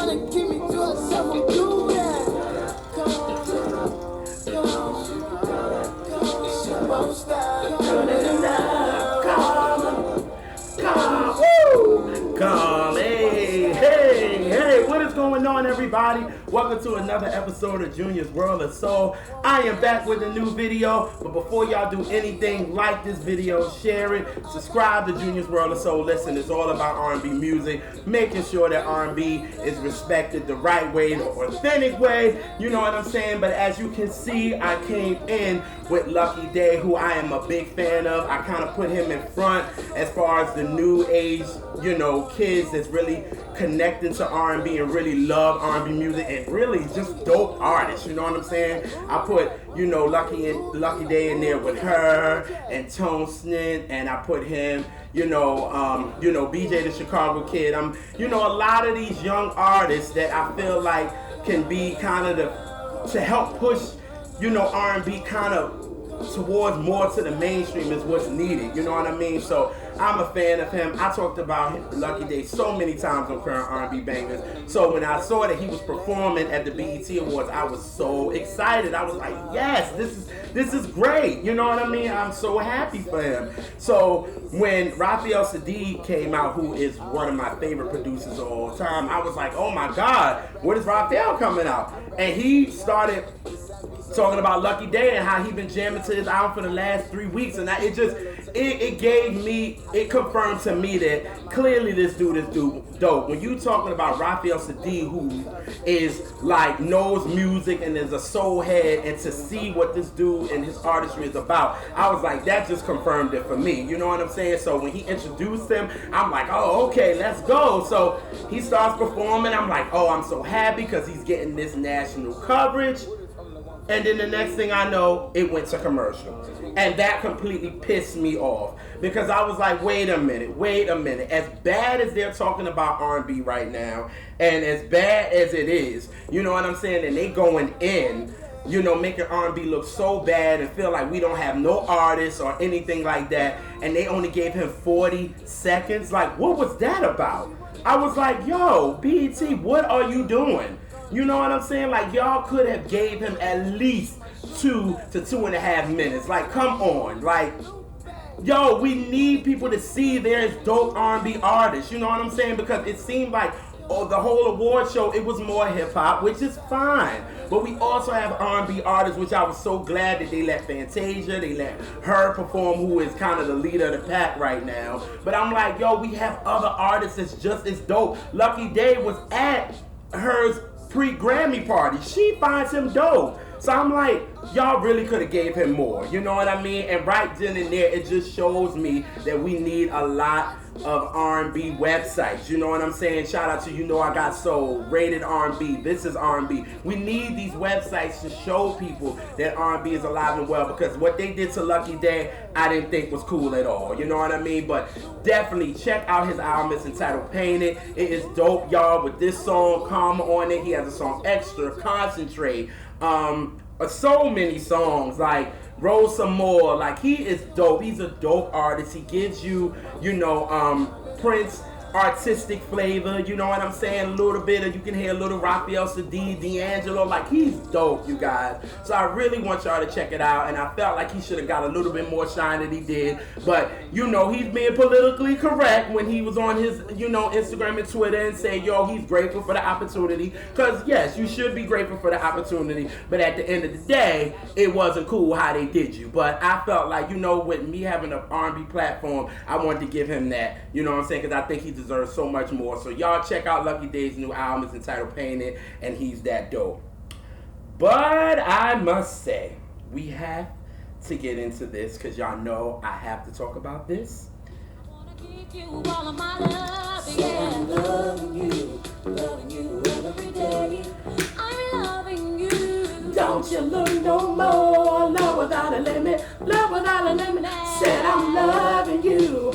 wanna give me to herself, I'm do that. Come on, style. Come, hey, what is going on, everybody? Welcome to another episode of Junior's World of Soul. I am back with a new video, but before y'all do anything, like this video, share it, subscribe to Junior's World of Soul. Listen, it's all about R&B music, making sure that R&B is respected the right way, the authentic way, you know what I'm saying? But as you can see, I came in with Lucky Daye, who I am a big fan of. I kind of put him in front as far as the new age, you know, kids that's really connecting to R&B and really love R&B music and really just dope artists, you know what I'm saying? I put, you know, Lucky Daye in there with her and Tone Snit, and I put him, Blige the Chicago Kid. A lot of these young artists that I feel like can be kind of to help push, R&B kind of towards more to the mainstream is what's needed, you know what I mean? So I'm a fan of him. I talked about Lucky Daye so many times on Current R&B Bangers. So when I saw that he was performing at the BET Awards, I was so excited. I was like, yes, this is great. You know what I mean? I'm so happy for him. So when Raphael Saadiq came out, who is one of my favorite producers of all time, I was like, oh my God, what is Raphael coming out? And he started talking about Lucky Daye and how he been jamming to his album for the last 3 weeks, and it confirmed to me that clearly this dude is dope. When you talking about Raphael Saadiq, who is like knows music and is a soul head, and to see what this dude and his artistry is about, I was like, that just confirmed it for me. You know what I'm saying? So when he introduced him, I'm like, oh, okay, let's go. So he starts performing. I'm like, oh, I'm so happy because he's getting this national coverage. And then the next thing I know, it went to commercial. And that completely pissed me off. Because I was like, wait a minute. As bad as they're talking about R&B right now, and as bad as it is, you know what I'm saying? And they going in, making R&B look so bad and feel like we don't have no artists or anything like that. And they only gave him 40 seconds. Like, what was that about? I was like, yo, BET, what are you doing? You know what I'm saying? Like, y'all could have gave him at least 2 to 2.5 minutes. Like, come on. Like, yo, we need people to see there's dope R&B artists. You know what I'm saying? Because it seemed like the whole award show, it was more hip-hop, which is fine. But we also have R&B artists, which I was so glad that they let Fantasia, they let her perform, who is kind of the leader of the pack right now. But I'm like, yo, we have other artists that's just as dope. Lucky Daye was at hers pre-Grammy party. She finds him dope. So I'm like, y'all really could have gave him more. You know what I mean? And right then and there, it just shows me that we need a lot of R&B websites. You know what I'm saying? Shout out to I Got Soul, Rated R&B, This Is R&B. We need these websites to show people that R&B is alive and well, because what they did to Lucky Daye, I didn't think was cool at all. You know what I mean? But definitely check out his album. It's entitled Painted. It is dope, y'all, with this song, Karma, on it. He has a song, Extra, Concentrate, so many songs, like Roll Some More. Like, he is dope. He's a dope artist. He gives you, Prince artistic flavor, you know what I'm saying? A little bit of, you can hear a little Raphael Saadiq, D'Angelo, like, he's dope, you guys. So I really want y'all to check it out, and I felt like he should have got a little bit more shine than he did, but, he's being politically correct when he was on his, Instagram and Twitter and say, yo, he's grateful for the opportunity, because, yes, you should be grateful for the opportunity, but at the end of the day, it wasn't cool how they did you, but I felt like, with me having an R&B platform, I wanted to give him that, you know what I'm saying, because I think he deserves so much more. So y'all check out Lucky Daye's new album. It's entitled Painted, and he's that dope. But I must say, we have to get into this, because y'all know I have to talk about this. I wanna give you all of my love, yeah. I'm loving you every day. I'm loving you. Don't you look no more, love without a limit, love without a limit. Said I'm loving you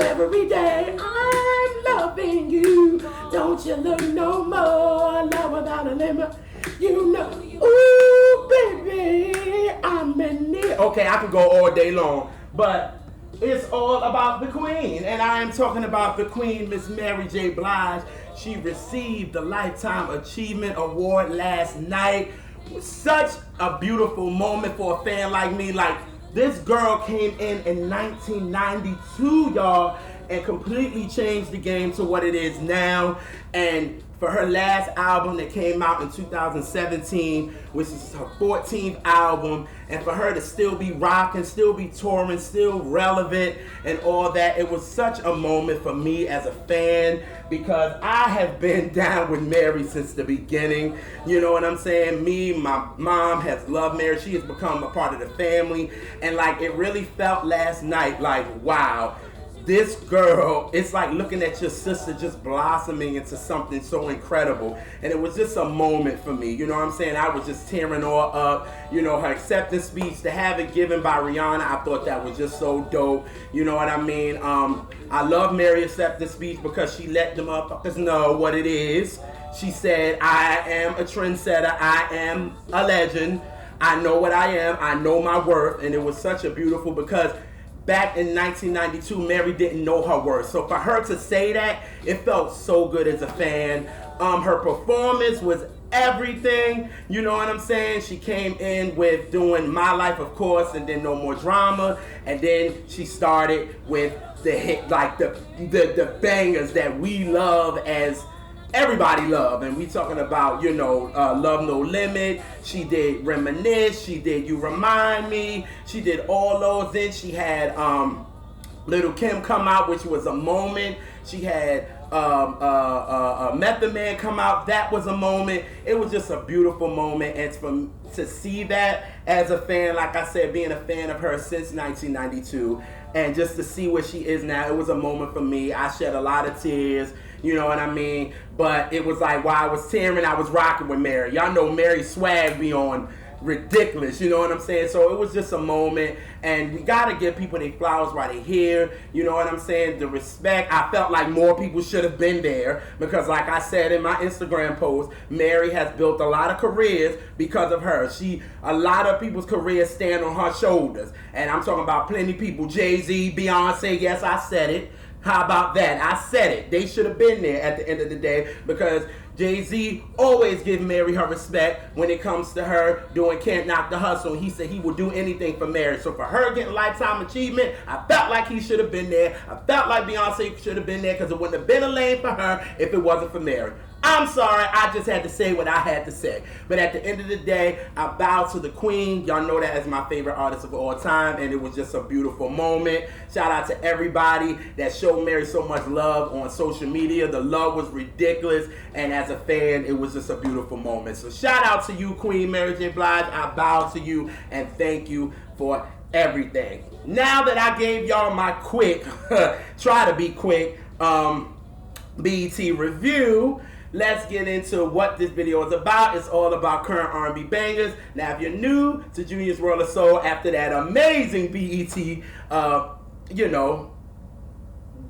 every day. I'm loving you. Don't you look no more, love without a limit. Ooh, baby, I'm in it. Okay, I could go all day long, but it's all about the queen, and I am talking about the queen, Miss Mary J. Blige. She received the Lifetime Achievement Award last night. Such a beautiful moment for a fan like me. Like, this girl came in 1992, y'all, and completely changed the game to what it is now. And for her last album that came out in 2017, which is her 14th album, and for her to still be rocking, still be touring, still relevant and all that, it was such a moment for me as a fan, because I have been down with Mary since the beginning. You know what I'm saying? Me, my mom has loved Mary. She has become a part of the family, and like, it really felt last night like, wow, this girl, it's like looking at your sister just blossoming into something so incredible. And it was just a moment for me, you know what I'm saying? I was just tearing all up. You know, her acceptance speech, to have it given by Rihanna, I thought that was just so dope. You know what I mean? I love Mary's acceptance speech because she let them motherfuckers know what it is. She said, I am a trendsetter, I am a legend, I know what I am, I know my worth. And it was such a beautiful, because back in 1992, Mary didn't know her worth. So for her to say that, it felt so good as a fan. Her performance was everything. You know what I'm saying? She came in with doing My Life, of course, and then No More Drama. And then she started with the hit, like the bangers that we love, as everybody love. And we talking about, you know, Love No Limit. She did Reminisce. She did You Remind Me. She did all those. Then she had Little Kim come out, which was a moment. She had Method Man come out. That was a moment. It was just a beautiful moment. And to see that as a fan, like I said, being a fan of her since 1992, and just to see where she is now, it was a moment for me. I shed a lot of tears. You know what I mean? But it was like, while I was tearing, I was rocking with Mary. Y'all know Mary's swag be on ridiculous, you know what I'm saying? So it was just a moment, and we gotta give people their flowers while they're here, you know what I'm saying? The respect. I felt like more people should have been there, because like I said in my Instagram post, Mary has built a lot of careers because of her. A lot of people's careers stand on her shoulders, and I'm talking about plenty of people. Jay-Z, Beyonce, yes, I said it. How about that? I said it. They should have been there at the end of the day, because Jay-Z always give Mary her respect when it comes to her doing Can't Knock the Hustle. He said he would do anything for Mary. So for her getting Lifetime Achievement, I felt like he should have been there. I felt like Beyonce should have been there, because it wouldn't have been a lane for her if it wasn't for Mary. I'm sorry, I just had to say what I had to say. But at the end of the day, I bow to the queen. Y'all know that as my favorite artist of all time, and it was just a beautiful moment. Shout out to everybody that showed Mary so much love on social media. The love was ridiculous, and as a fan, it was just a beautiful moment. So shout out to you, Queen Mary J. Blige. I bow to you, and thank you for everything. Now that I gave y'all my quick, try to be quick, BET review, let's get into what this video is about. It's all about current R&B bangers. Now, if you're new to Junior's World of Soul after that amazing BET, you know,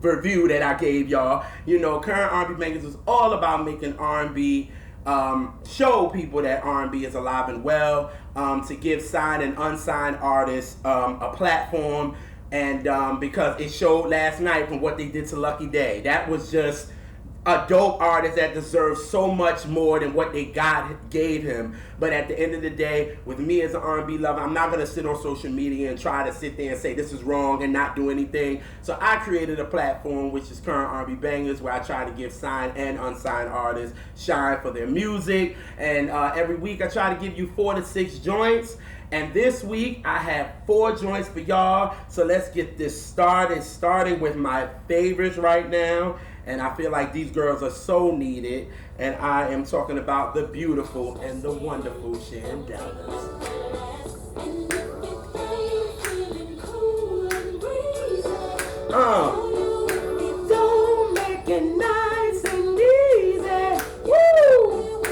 review that I gave y'all, you know, current R&B bangers is all about making R&B, show people that R&B is alive and well, to give signed and unsigned artists a platform, and because it showed last night from what they did to Lucky Daye. That was just a dope artist that deserves so much more than what they gave him. But at the end of the day, with me as an R&B lover, I'm not going to sit on social media and try to sit there and say this is wrong and not do anything. So I created a platform, which is Current R&B Bangers, where I try to give signed and unsigned artists shine for their music. And every week I try to give you 4 to 6 joints. And this week I have 4 joints for y'all. So let's get this started, starting with my favorites right now. And I feel like these girls are so needed. And I am talking about the beautiful and the wonderful Shindellas. Don't make it nice and easy. Woo!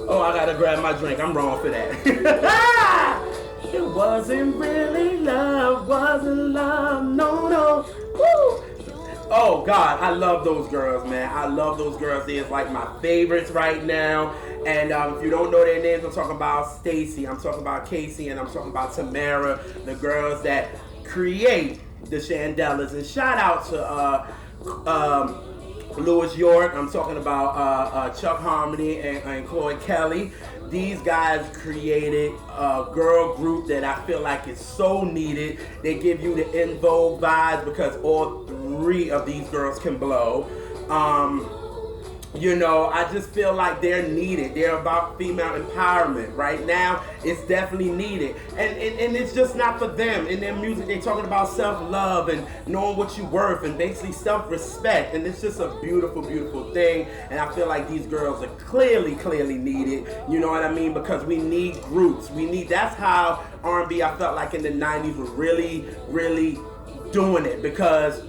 Oh, I gotta grab my drink. I'm wrong for that. It wasn't really love, wasn't love, no. Woo! Oh God, I love those girls, man. I love those girls. They're like my favorites right now. And if you don't know their names, I'm talking about Stacy, I'm talking about Casey, and I'm talking about Tamara, the girls that create the Shindellas. And shout out to Louis York. I'm talking about Chuck Harmony and Chloe Kelly. These guys created a girl group that I feel like is so needed. They give you the In Vogue vibes because all three of these girls can blow. You know, I just feel like they're needed. They're about female empowerment. Right now, it's definitely needed. And it's just not for them. In their music, they're talking about self-love and knowing what you're worth and basically self-respect. And it's just a beautiful, beautiful thing. And I feel like these girls are clearly needed. You know what I mean? Because we need groups. That's how R&B, I felt like in the 90s, were really, really doing it. Because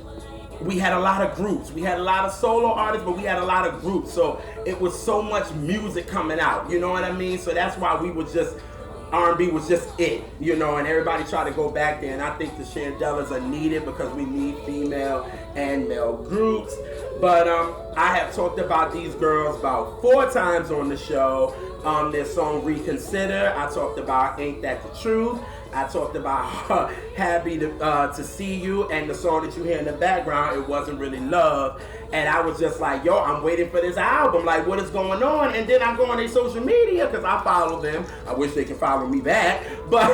we had a lot of groups. We had a lot of solo artists, but we had a lot of groups. So it was so much music coming out. You know what I mean? So that's why we were just, R&B was just it, you know, and everybody tried to go back there. And I think the Shindellas are needed because we need female and male groups. But I have talked about these girls about 4 times on the show. Their song Reconsider. I talked about Ain't That the Truth. I talked about Happy to See You, and the song that you hear in the background, It Wasn't Really Love. And I was just like, yo, I'm waiting for this album. Like, what is going on? And then I go on their social media because I follow them. I wish they could follow me back. But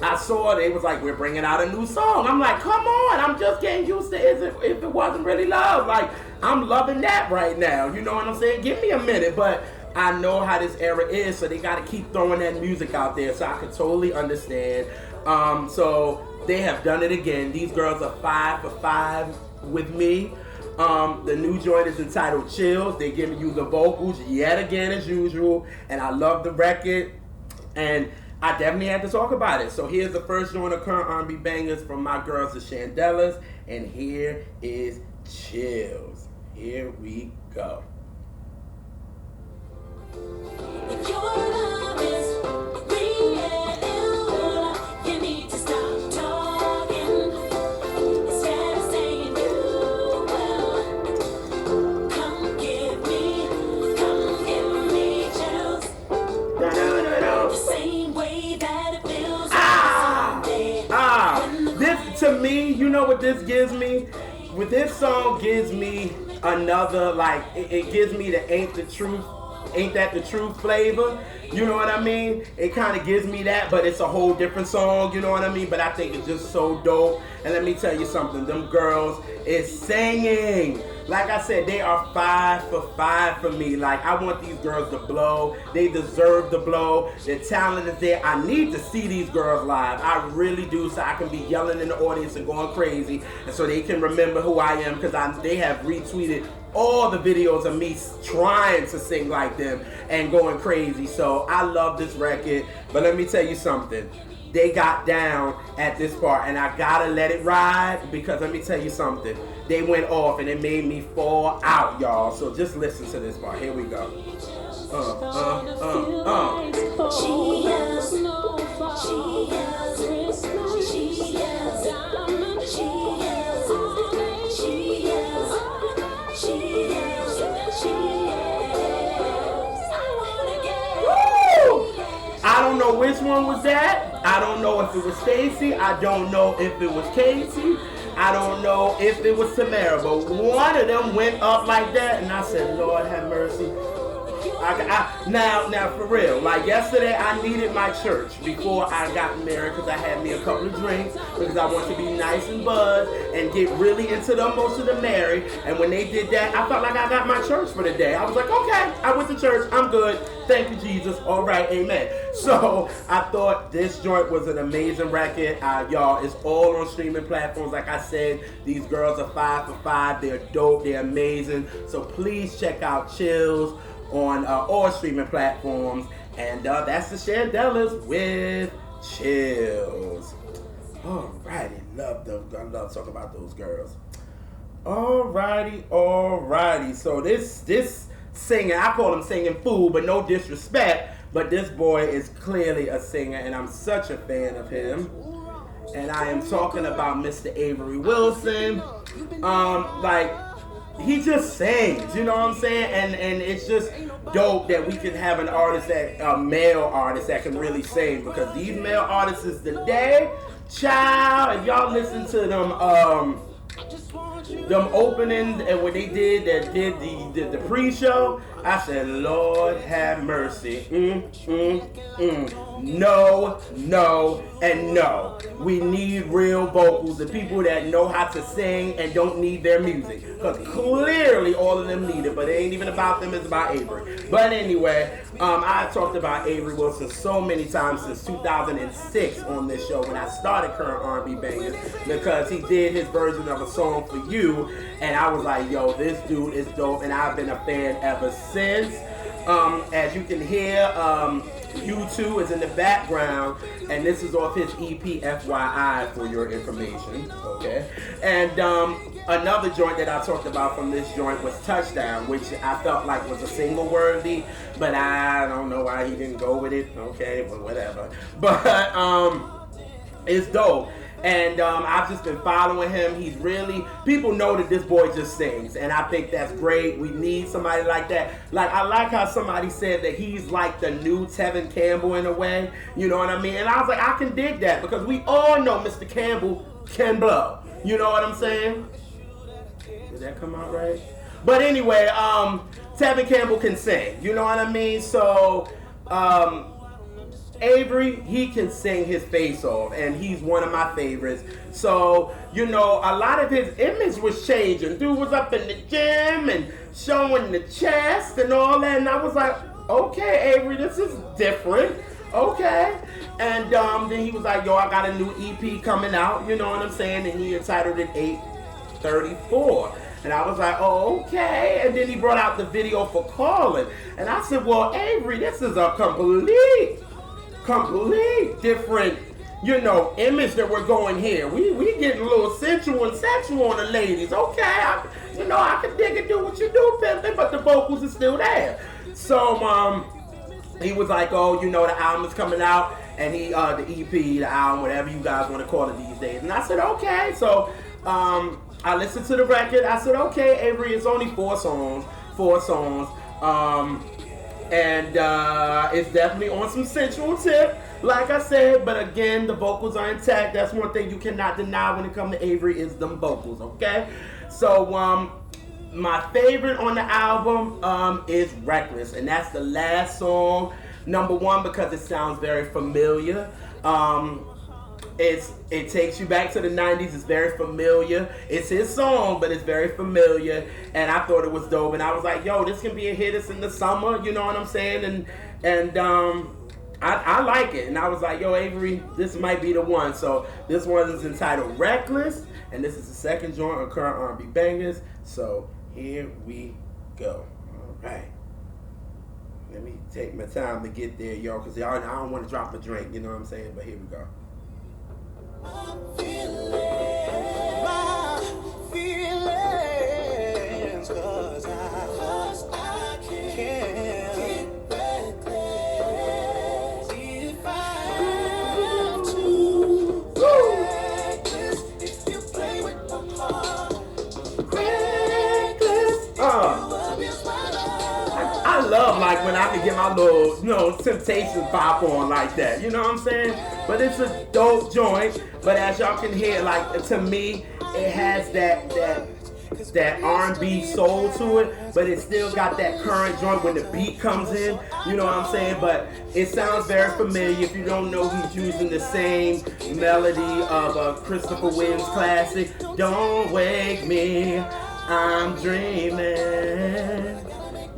I saw they was like, we're bringing out a new song. I'm like, come on. I'm just getting used to If It Wasn't Really Love. Like, I'm loving that right now. You know what I'm saying? Give me a minute. But I know how this era is, so they got to keep throwing that music out there, so I can totally understand. So they have done it again. These girls are 5 for 5 with me. The new joint is entitled Chills. They're giving you the vocals yet again as usual, and I love the record, and I definitely had to talk about it. So here's the first joint of current R&B bangers from my girls, the Shindellas, and here is Chills. Here we go. If your love is real, you need to stop talking instead of saying you will. Come give me chills. The same way that it feels someday. This, to me, you know what this gives me? With this song gives me another, like, it gives me the Ain't That the Truth flavor, you know what I mean? It kind of gives me that, but it's a whole different song, you know what I mean? But I think it's just so dope. And let me tell you something, them girls is singing. Like I said, they are 5 for 5 for me. Like, I want these girls to blow. They deserve to blow. Their talent is there. I need to see these girls live. I really do, so I can be yelling in the audience and going crazy, and so they can remember who I am, because they have retweeted all the videos of me trying to sing like them and going crazy. So I love this record. But let me tell you something. They got down at this part, and I gotta let it ride, because let me tell you something. They went off and it made me fall out, y'all. So just listen to this part. Here we go. I don't know which one was that. I don't know if it was Stacy. I don't know if it was Casey. I don't know if it was Tamara. But one of them went up like that, and I said, Lord have mercy. Now for real, like yesterday I needed my church before I got married, because I had me a couple of drinks, because I want to be nice and buzzed and get really into the emotion to marry. And when they did that, I felt like I got my church for the day. I was like, okay, I went to church, I'm good, thank you Jesus, all right, amen. So I thought this joint was an amazing record. Y'all, it's all on streaming platforms. Like I said, these girls are 5 for 5, they're dope, they're amazing. So please check out Chills on all streaming platforms. And that's the Shindellas with Chills. Alrighty, I love talking about those girls. Alrighty. So this singer, I call him singing fool, but no disrespect, but this boy is clearly a singer, and I'm such a fan of him. And I am talking about Mr. Avery Wilson. He just sings, you know what I'm saying? And it's just dope that we can have a male artist that can really sing, because these male artists today, child, if y'all listen to them, them opening and when they did the pre-show, I said, Lord have mercy. No, no, and no. We need real vocals, the people that know how to sing and don't need their music. Because clearly all of them need it, but it ain't even about them, it's about Avery. But anyway, I talked about Avery Wilson so many times since 2006 on this show when I started Current R&B Bangers, because he did his version of a song for you, and I was like, yo, this dude is dope, and I've been a fan ever since. As you can hear, U2 is in the background, and this is off his EP FYI for your information, okay? And another joint that I talked about from this joint was Touchdown, which I felt like was a single worthy, but I don't know why he didn't go with it, okay, but whatever. But it's dope. And I've just been following him. He's really, people know that this boy just sings, and I think that's great. We need somebody like that. Like, I like how somebody said that he's like the new Tevin Campbell in a way, you know what I mean? And I was like, I can dig that, because we all know Mr. Campbell can blow, you know what I'm saying? Did that come out right? But anyway, Tevin Campbell can sing, you know what I mean? So, Avery, he can sing his face off, and he's one of my favorites. So, you know, a lot of his image was changing. Dude was up in the gym and showing the chest and all that, and I was like, okay, Avery, this is different. Okay. And then he was like, yo, I got a new EP coming out, you know what I'm saying? And he entitled it 834. And I was like, oh, okay. And then he brought out the video for Callin. And I said, well, Avery, this is a complete different, you know, image that we're going here. We getting a little sensual and sexual on the ladies. Okay, I can dig and do what you do, pimpin', but the vocals are still there. So he was like, oh, you know, the album is coming out, and the EP, the album, whatever you guys want to call it these days. And I said, okay. So I listened to the record. I said, okay, Avery, it's only four songs. And it's definitely on some sensual tip, like I said, but again, the vocals are intact. That's one thing you cannot deny when it comes to Avery is them vocals, okay? So, my favorite on the album is Reckless, and that's the last song. Number one, because it sounds very familiar. It takes you back to the 90s. It's very familiar. It's his song, but it's very familiar. And I thought it was dope. And I was like, yo, this can be a hit. It's in the summer. You know what I'm saying? And I like it. And I was like, yo, Avery, this might be the one. So this one is entitled Reckless. And this is the second joint on Current R&B Bangers. So here we go. All right. Let me take my time to get there, yo. Because I don't want to drop a drink. You know what I'm saying? But here we go. My feelings, 'cause I can't get reckless if I have to. Reckless if you play with my heart. Reckless if you abuse my love. I love like when I can get my little, you know, Temptations pop on like that. You know what I'm saying? But it's a dope joint. But as y'all can hear, like, to me, it has that R&B soul to it, but it still got that current joint when the beat comes in, you know what I'm saying? But it sounds very familiar. If you don't know, he's using the same melody of a Christopher Williams classic, Don't Wake Me, I'm Dreaming.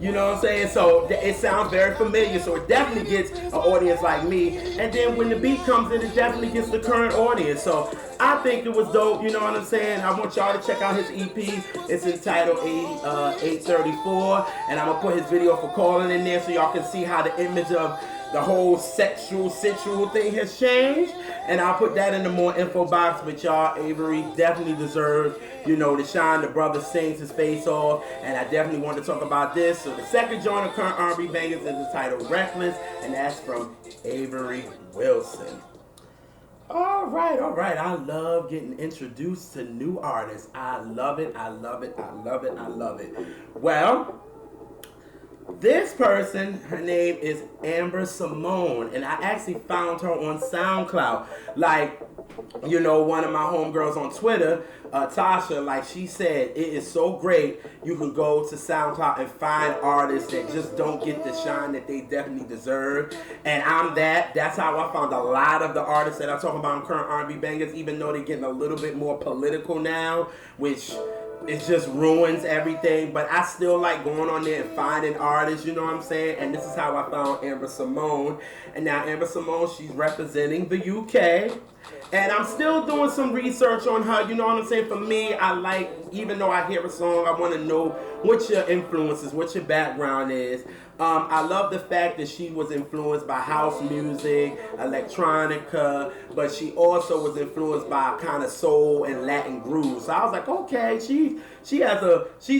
You know what I'm saying? So it sounds very familiar, so it definitely gets an audience like me. And then when the beat comes in, it definitely gets the current audience. So I think it was dope, you know what I'm saying? I want y'all to check out his EP. It's entitled 834, and I'm going to put his video for Callin in there so y'all can see how the image of the whole sensual thing has changed. And I'll put that in the more info box. But y'all, Avery definitely deserves, you know, to shine. The brother sings his face off. And I definitely want to talk about this. So the second joint of Current R&B Bangers is entitled Reckless. And that's from Avery Wilson. All right. I love getting introduced to new artists. I love it. Well, This person, her name is Amber-Simone, and I actually found her on SoundCloud. Like, you know, one of my homegirls on Twitter, Tasha, like she said, it is so great. You can go to SoundCloud and find artists that just don't get the shine that they definitely deserve. And I'm that. That's how I found a lot of the artists that I talk about in current R&B bangers, even though they're getting a little bit more political now, which it just ruins everything. But I still like going on there and finding artists, you know what I'm saying? And this is how I found Amber-Simone. And now Amber-Simone, she's representing the UK. And I'm still doing some research on her, you know what I'm saying? For me, I like, even though I hear a song, I want to know what your influences, what your background is. I love the fact that she was influenced by house music, electronica, but she also was influenced by kind of soul and Latin grooves. So I was like, okay, she's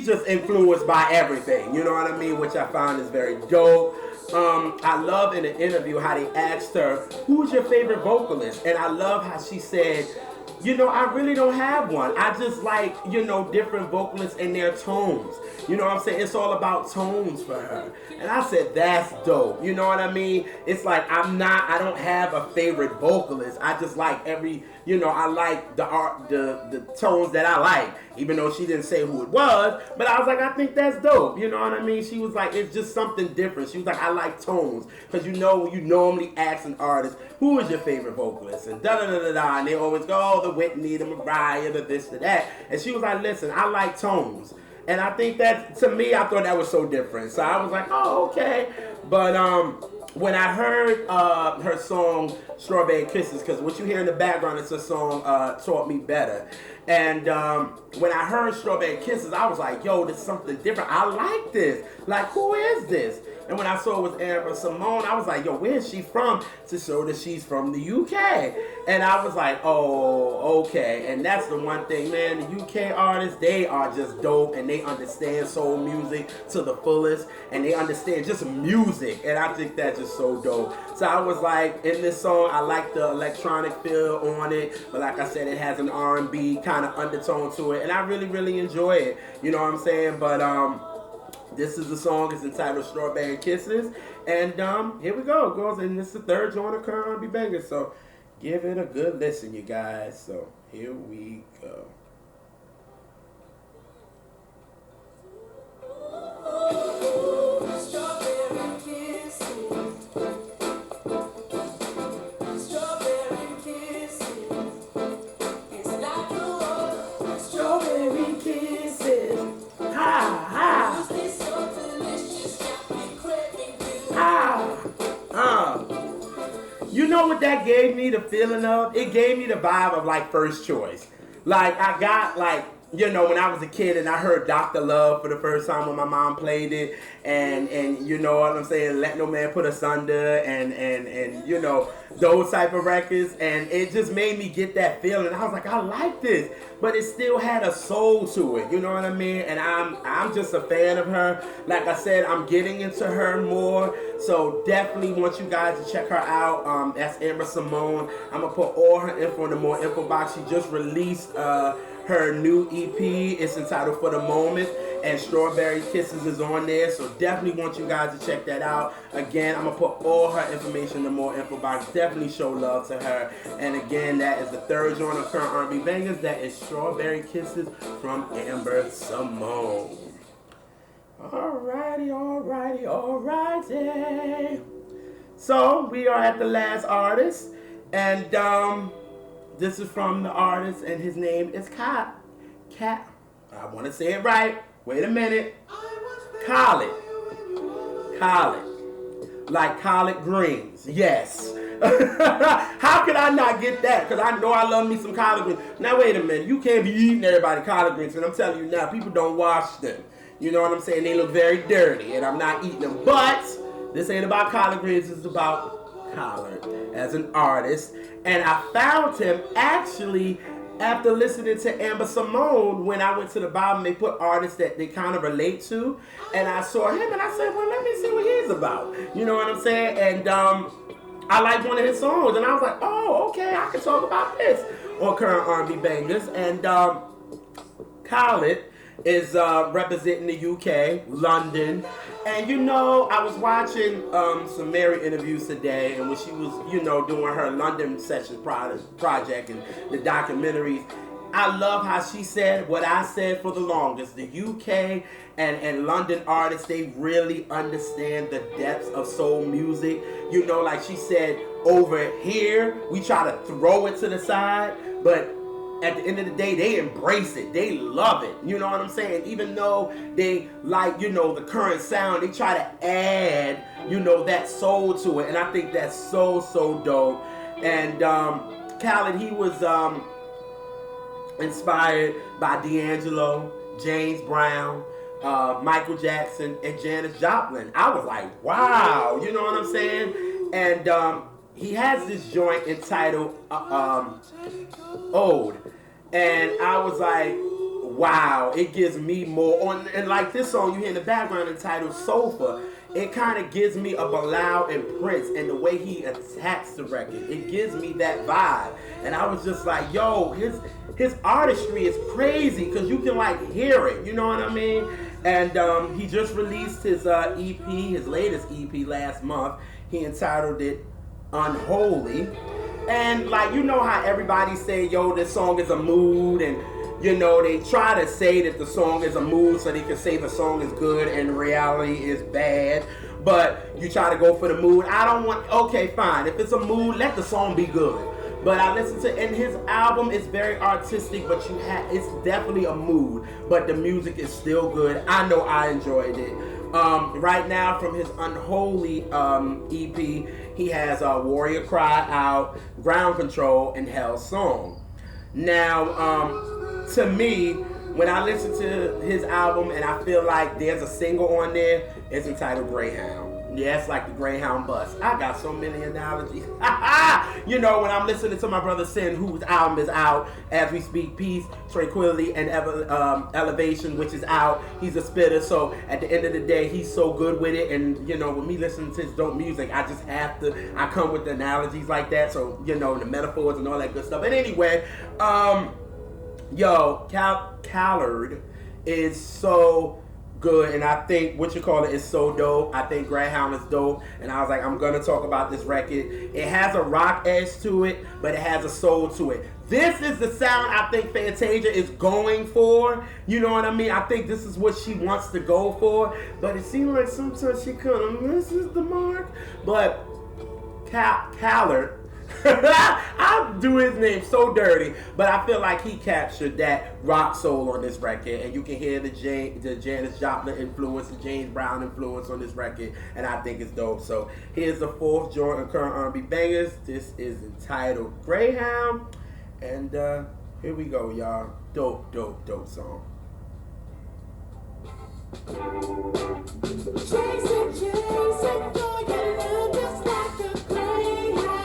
just influenced by everything, you know what I mean? Which I find is very dope. I love in the interview how they asked her, who's your favorite vocalist? And I love how she said, you know, I really don't have one. I just like, you know, different vocalists and their tones. You know what I'm saying? It's all about tones for her. And I said, that's dope. You know what I mean? It's like I don't have a favorite vocalist. I just like you know, I like the tones that I like. Even though she didn't say who it was. But I was like, I think that's dope. You know what I mean? She was like, it's just something different. She was like, I like tones. Because you know, when you normally ask an artist, who is your favorite vocalist? And da-da-da-da-da. And they always go, oh, the Whitney, the Mariah, the this, the that. And she was like, listen, I like tones. And I think that, to me, I thought that was so different. So I was like, oh, okay. But when I heard her song, Strawberry Kisses, because what you hear in the background is her song, Taught Me Better. And when I heard Strawberry Kisses, I was like, yo, this is something different. I like this. Like, who is this? And when I saw it was Amber-Simone, I was like, yo, where is she from? To show that she's from the UK. And I was like, oh, okay. And that's the one thing, man. The UK artists, they are just dope. And they understand soul music to the fullest. And they understand just music. And I think that's just so dope. So I was like, in this song, I like the electronic feel on it. But like I said, it has an R&B kind of undertone to it. And I really, really enjoy it. You know what I'm saying? But this is the song. It's entitled Strawberry Kisses. And here we go, girls. And this is the third joint of current R&B banger. So give it a good listen, you guys. So here we go. Strawberry kisses. Strawberry kisses. It's like the water. Strawberry kisses. Ha ha. It's so delicious, got me craving you. You know what that gave me the feeling of? It gave me the vibe of like First Choice. Like I got like, you know, when I was a kid and I heard Dr. Love for the first time when my mom played it, and you know what I'm saying, Let No Man Put Us Under, and you know, those type of records, and it just made me get that feeling. I was like, I like this, but it still had a soul to it, you know what I mean? And I'm just a fan of her. Like I said, I'm getting into her more, so definitely want you guys to check her out. That's Amber-Simone. I'm gonna put all her info in the more info box. She just released her new EP. It's entitled For the Moment, and Strawberry Kisses is on there, so definitely want you guys to check that out. Again, I'm gonna put all her information in the more info box. Definitely show love to her. And again, that is the third joint of current R&B bangers. That is Strawberry Kisses from Amber-Simone. Alrighty. So we are at the last artist, and this is from the artist, and his name is Cat. I want to say it right. Wait a minute. Callin. Like collard greens. Yes. How could I not get that? Because I know I love me some collard greens. Now wait a minute. You can't be eating everybody collard greens. And I'm telling you now, people don't wash them. You know what I'm saying? They look very dirty. And I'm not eating them. But this ain't about collard greens. This is about Collard as an artist. And I found him actually after listening to Amber-Simone. When I went to the bottom, they put artists that they kind of relate to. And I saw him and I said, well, let me see what he's about. You know what I'm saying? And I liked one of his songs. And I was like, oh, okay, I can talk about this on current R&B bangers. And Khaled, is representing the UK, London. And you know, I was watching some Mary interviews today, and when she was, you know, doing her London session project and the documentaries, I love how she said what I said for the longest. The UK and London artists, they really understand the depths of soul music. You know, like she said, over here, we try to throw it to the side, but at the end of the day, they embrace it. They love it. You know what I'm saying? Even though they like, you know, the current sound, they try to add, you know, that soul to it. And I think that's so, so dope. And Callin, he was inspired by D'Angelo, James Brown, Michael Jackson, and Janis Joplin. I was like, wow. You know what I'm saying? And he has this joint entitled Ode. And I was like, wow, it gives me more on. And like this song you hear in the background entitled Sofa, it kind of gives me a Bilal and Prince, and the way he attacks the record, it gives me that vibe. And I was just like, yo, his artistry is crazy, because you can like hear it, you know what I mean? And he just released his EP, his latest EP last month. He entitled it Unholy. And like, you know how everybody say, yo, this song is a mood, and you know, they try to say that the song is a mood so they can say the song is good and reality is bad. But you try to go for the mood. I don't want, okay, fine. If it's a mood, let the song be good. But I listen to, and his album is very artistic, but it's definitely a mood. But the music is still good. I know I enjoyed it. Right now, from his Unholy EP, he has Warrior Cry Out, Ground Control, and Hell's Song. Now, to me, when I listen to his album and I feel like there's a single on there, it's entitled Greyhound. Yeah, it's like the Greyhound bus. I got so many analogies. You know, when I'm listening to my brother Sin, whose album is out as we speak, Peace, Tranquility, and Elevation, which is out. He's a spitter, so at the end of the day, he's so good with it. And, you know, with me listening to his dope music, I just have to, I come with the analogies like that. So, you know, the metaphors and all that good stuff. But anyway, yo, Callard is so good, and I think is so dope. I think Greyhound is dope, and I was like, I'm gonna talk about this record. It has a rock edge to it, but it has a soul to it. This is the sound I think Fantasia is going for. You know what I mean? I think this is what she wants to go for, but it seems like sometimes she kind of misses the mark. But Callard, I'll do his name so dirty, but I feel like he captured that rock soul on this record, and you can hear the Janis Joplin influence, the James Brown influence on this record, and I think it's dope. So here's the fourth joint of current R&B bangers. This is entitled Greyhound, and here we go, y'all. Dope, dope, dope song. Chasing, chasing, boy, you look just like a greyhound.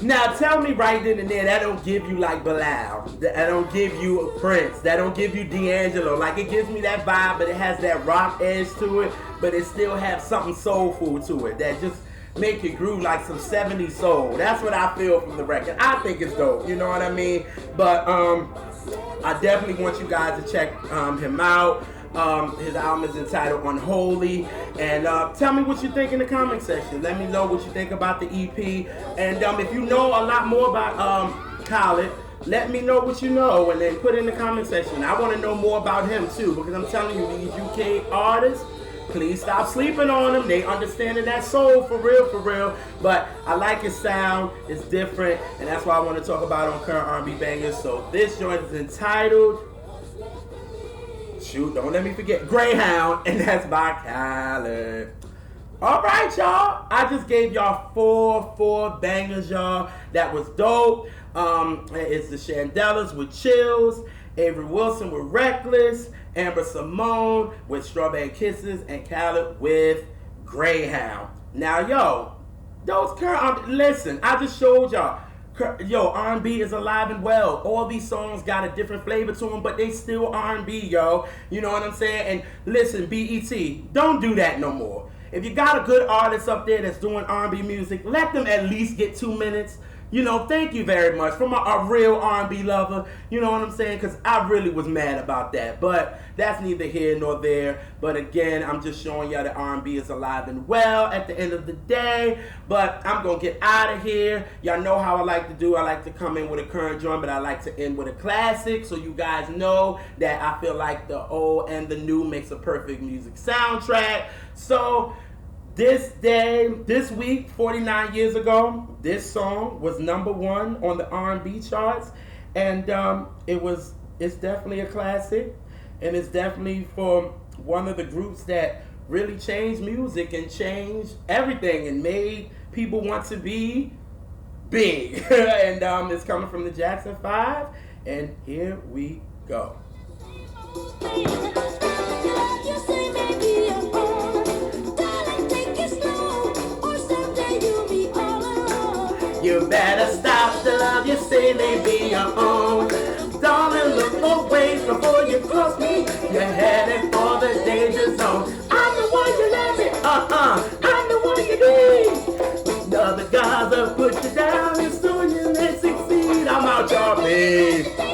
Now tell me right then and there, that don't give you like Bilal, that don't give you Prince, that don't give you D'Angelo. Like, it gives me that vibe, but it has that rock edge to it, but it still has something soulful to it that just make you groove like some 70s soul. That's what I feel from the record. I think it's dope, you know what I mean? But I definitely want you guys to check him out. His album is entitled Unholy, and tell me what you think in the comment section. Let me know what you think about the EP, and if you know a lot more about Callin, let me know what you know, and then put it in the comment section. I want to know more about him too, because I'm telling you, these UK artists, please stop sleeping on them. They understanding that soul for real, for real. But I like his sound. It's different, and that's why I want to talk about it on current R&B bangers. So this joint is entitled, shoot, don't let me forget, Greyhound, and that's by Callin. All right, y'all. I just gave y'all four bangers, y'all. That was dope. It's the Shindellas with Chills, Avery Wilson with Reckless, Amber-Simone with Strawberry Kisses, and Callin with Greyhound. Now, yo, those current, listen, I just showed y'all Yo, R&B is alive and well. All these songs got a different flavor to them, but they still R&B, yo. You know what I'm saying? And listen, BET, don't do that no more. If you got a good artist up there that's doing R&B music, let them at least get 2 minutes. You know, thank you very much. From a real R&B lover, you know what I'm saying? Because I really was mad about that. But that's neither here nor there. But again, I'm just showing y'all that R&B is alive and well at the end of the day. But I'm going to get out of here. Y'all know how I like to do. I like to come in with a current joint, but I like to end with a classic. So you guys know that I feel like the old and the new makes a perfect music soundtrack. So this week, 49 years ago, this song was #1 on the R&B charts, and it's definitely a classic, and it's definitely for one of the groups that really changed music and changed everything and made people want to be big. And it's coming from the Jackson 5, and here we go. You better stop the love you say may be your own. Darling, look both ways before you cross me. You're headed for the danger zone. I'm the one you love me, I'm the one you need. The other guys have put you down and soon you may succeed. I'm out your bed.